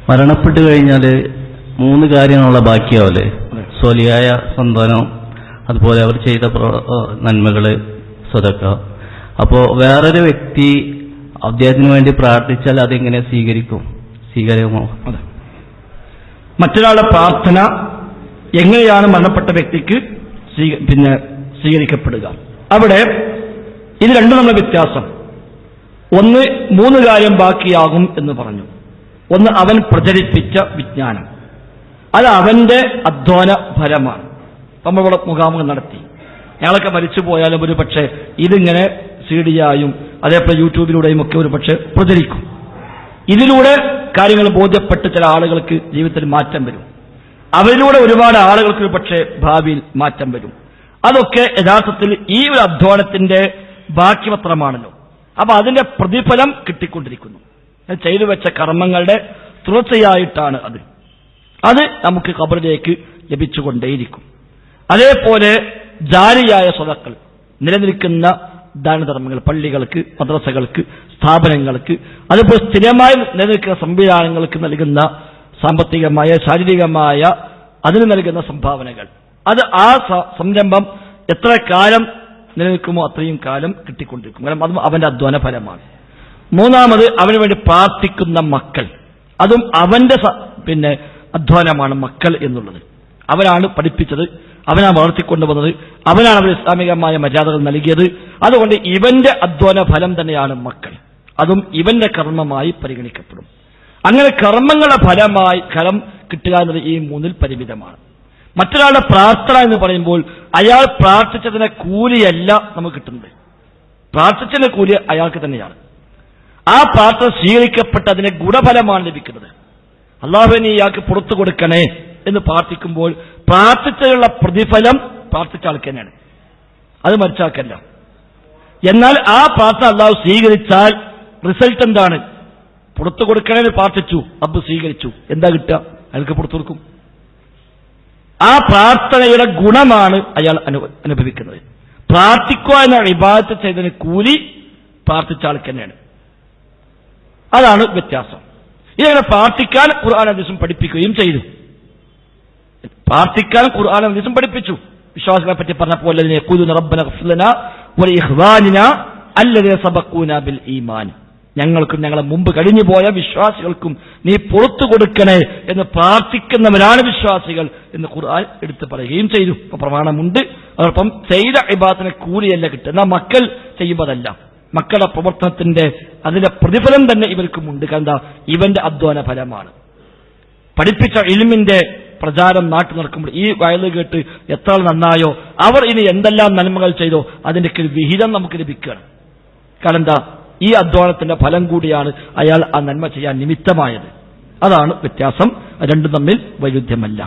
മരണപ്പെട്ടു കഴിഞ്ഞാൽ 3 കാര്യങ്ങളുള്ള ബാക്കിയാവല്ലേ? സ്വലിയായ സന്താനം, അതുപോലെ അവർ ചെയ്ത നന്മകള്, സദഖ. അപ്പോ വേറൊരു വ്യക്തി അദ്ദേഹത്തിന് വേണ്ടി പ്രാർത്ഥിച്ചാൽ അതെങ്ങനെ സ്വീകരിക്കുമോ? അതെ, മറ്റൊരാളുടെ പ്രാർത്ഥന എങ്ങനെയാണ് മരണപ്പെട്ട വ്യക്തിക്ക് സ്വീകരിക്കപ്പെടുക? അവിടെ ഇത് രണ്ടും നമ്മുടെ വ്യത്യാസം. ഒന്ന്, 3 കാര്യം ബാക്കിയാകും എന്ന് പറഞ്ഞു. ഒന്ന്, അവൻ പ്രചരിപ്പിച്ച വിജ്ഞാനം, അത് അവന്റെ അധ്വാന ഫലമാണ്. നമ്മളിവിടെ മുഖാമുഖം നടത്തി, ഞങ്ങളൊക്കെ മരിച്ചു പോയാലും ഒരു പക്ഷേ ഇതിങ്ങനെ CD-യായും അതേപോലെ യൂട്യൂബിലൂടെയും ഒക്കെ ഒരു പക്ഷേ പ്രചരിക്കും. ഇതിലൂടെ കാര്യങ്ങൾ ബോധ്യപ്പെട്ട് ചില ആളുകൾക്ക് ജീവിതത്തിൽ മാറ്റം വരും. അവരിലൂടെ ഒരുപാട് ആളുകൾക്ക് ഒരു പക്ഷേ ഭാവിയിൽ മാറ്റം വരും. അതൊക്കെ യഥാർത്ഥത്തിൽ ഈ ഒരു അധ്വാനത്തിന്റെ ബാക്കി പത്രമാണല്ലോ. അപ്പൊ അതിന്റെ പ്രതിഫലം കിട്ടിക്കൊണ്ടിരിക്കുന്നു. ചെയ്തു വെച്ച കർമ്മങ്ങളുടെ തുടർച്ചയായിട്ടാണ് അത് നമുക്ക് ഖബറിലേക്ക് ലഭിച്ചുകൊണ്ടേയിരിക്കും. അതേപോലെ ജാരിയായ സ്വതക്കൾ, നിലനിൽക്കുന്ന ദാനധർമ്മങ്ങൾ, പള്ളികൾക്ക്, മദ്രസകൾക്ക്, സ്ഥാപനങ്ങൾക്ക്, അതുപോലെ സ്ഥിരമായി നിലനിൽക്കുന്ന സംവിധാനങ്ങൾക്ക് നൽകുന്ന സാമ്പത്തികമായ, ശാരീരികമായ അതിന് നൽകുന്ന സംഭാവനകൾ, അത് ആ സംരംഭം എത്ര കാലം നിലനിൽക്കുമോ അത്രയും കാലം കിട്ടിക്കൊണ്ടിരിക്കും. കാരണം അതും അവന്റെ അധ്വാന ഫലമാണ്. മൂന്നാമത്, അവന് വേണ്ടി പ്രാർത്ഥിക്കുന്ന മക്കൾ, അതും അവന്റെ അധ്വാനമാണ് മക്കൾ എന്നുള്ളത്. അവനാണ് പഠിപ്പിച്ചത്, അവനാണ് വളർത്തിക്കൊണ്ടുവന്നത്, അവനാണ് അവർ ഇസ്ലാമികമായ മര്യാദകൾ നൽകിയത്. അതുകൊണ്ട് ഇവന്റെ അധ്വാന ഫലം തന്നെയാണ് മക്കൾ, അതും ഇവന്റെ കർമ്മമായി പരിഗണിക്കപ്പെടും. അങ്ങനെ കർമ്മങ്ങളുടെ ഫലം കിട്ടുക എന്നത് ഈ 3-ൽ പരിമിതമാണ്. മറ്റൊരാളുടെ പ്രാർത്ഥന എന്ന് പറയുമ്പോൾ അയാൾ പ്രാർത്ഥിച്ചതിനെ കൂലിയല്ല നമുക്ക് കിട്ടുന്നത്, പ്രാർത്ഥിച്ചതിന്റെ കൂലി അയാൾക്ക് തന്നെയാണ്. ആ പ്രാർത്ഥന സ്വീകരിക്കപ്പെട്ടതിന്റെ ഗുണഫലമാണ് ലഭിക്കുന്നത്. അല്ലാഹുവിനെ ഇയാൾക്ക് പുറത്തു കൊടുക്കണേ എന്ന് പ്രാർത്ഥിക്കുമ്പോൾ പ്രാർത്ഥിച്ചതിനുള്ള പ്രതിഫലം പ്രാർത്ഥിച്ച ആൾക്ക് തന്നെയാണ്, അത് മരിച്ച ആൾക്കല്ല. എന്നാൽ ആ പ്രാർത്ഥന അല്ലാഹു സ്വീകരിച്ചാൽ റിസൾട്ട് എന്താണ്? പുറത്തു കൊടുക്കണേന്ന് പ്രാർത്ഥിച്ചു, റബ്ബ് സ്വീകരിച്ചു, എന്താ കിട്ടുക? അയാൾക്ക് പുറത്തു കൊടുക്കും. ആ പ്രാർത്ഥനയുടെ ഗുണമാണ് അയാൾ അനുഭവിക്കുന്നത്. പ്രാർത്ഥിക്കുക എന്ന ഇബാദത്ത് ചെയ്തതിന് കൂലി പ്രാർത്ഥിച്ച ആൾക്ക് തന്നെയാണ്. അതാണ് വ്യത്യാസം. ഇതങ്ങനെ പ്രാർത്ഥിക്കാൻ ഖുർആൻ ഹദീസും പഠിപ്പിക്കുകയും ചെയ്തു. പ്രാർത്ഥിക്കാൻ ഖുർആൻ ഹദീസും പഠിപ്പിച്ചു. വിശ്വാസികളെ പറ്റി പറഞ്ഞപ്പോൾ യഖൂലുന റബ്ബന ഗ്ഫിർ ലനാ വലിഇഖ്വാനിനാ അല്ലദീന സബഖൂനാ ബിൽ ഈമാൻ, ഞങ്ങൾക്കും ഞങ്ങളെ മുമ്പ് കഴിഞ്ഞു പോയ വിശ്വാസികൾക്കും നീ പുറത്തു കൊടുക്കണേ എന്ന് പ്രാർത്ഥിക്കുന്നവരാണ് വിശ്വാസികൾ എന്ന് ഖുർആൻ എടുത്തു പറയുകയും ചെയ്തു. അപ്പൊ പ്രമാണമുണ്ട്. അതോടൊപ്പം ചെയ്ത ഇബാദത്തിന് കൂലിയല്ല കിട്ടുക. എന്നാൽ മക്കൾ ചെയ്യുമ്പോഴല്ല, മക്കളുടെ പ്രവർത്തനത്തിന്റെ അതിന്റെ പ്രതിഫലം തന്നെ ഇവർക്കുമുണ്ട്. കാരണം ഇവന്റെ അധ്വാന ഫലമാണ്. പഠിപ്പിച്ച ഇൽമിന്റെ പ്രചാരം നാട്ടു നടക്കുമ്പോൾ ഈ വയല് കേട്ട് എത്ര നന്നായോ, അവർ ഇനി എന്തെല്ലാം നന്മകൾ ചെയ്തോ അതിന്റെ വിഹിതം നമുക്ക് ലഭിക്കുകയാണ്. കാരണം എന്താ? ഈ അധ്വാനത്തിന്റെ ഫലം കൂടിയാണ് അയാൾ ആ നന്മ ചെയ്യാൻ നിമിത്തമായത്. അതാണ് വ്യത്യാസം. രണ്ടും തമ്മിൽ വൈരുദ്ധ്യമല്ല.